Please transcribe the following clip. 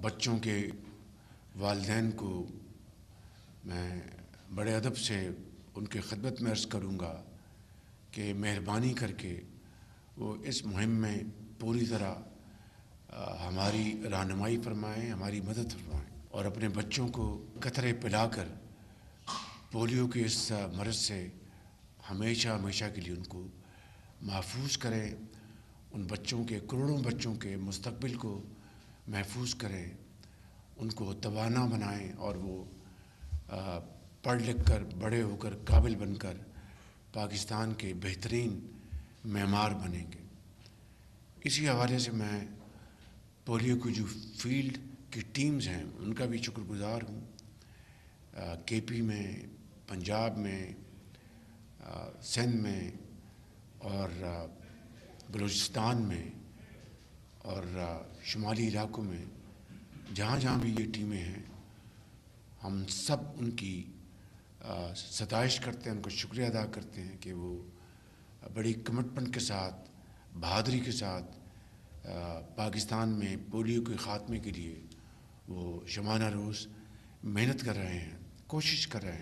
بچوں کے والدین کو میں بڑے ادب سے ان کی خدمت میں عرض کروں گا کہ مہربانی کر کے وہ اس مہم میں پوری طرح ہماری رہنمائی فرمائیں، ہماری مدد فرمائیں اور اپنے بچوں کو قطرے پلا کر پولیو کے اس مرض سے ہمیشہ کے لیے ان کو محفوظ کریں، ان بچوں کے کروڑوں بچوں کے مستقبل کو محفوظ کریں، ان کو توانا بنائیں اور وہ پڑھ لکھ کر بڑے ہو کر قابل بن کر پاکستان کے بہترین معمار بنیں گے۔ اسی حوالے سے میں پولیو کی جو فیلڈ کی ٹیمز ہیں ان کا بھی شکر گزار ہوں، کے پی میں، پنجاب میں، سندھ میں اور بلوچستان میں اور شمالی علاقوں میں جہاں بھی یہ ٹیمیں ہیں، ہم سب ان کی ستائش کرتے ہیں، ان کا شکریہ ادا کرتے ہیں کہ وہ بڑی کمٹمنٹ کے ساتھ، بہادری کے ساتھ پاکستان میں پولیو کے خاتمے کے لیے وہ شبانہ روز محنت کر رہے ہیں، کوشش کر رہے ہیں۔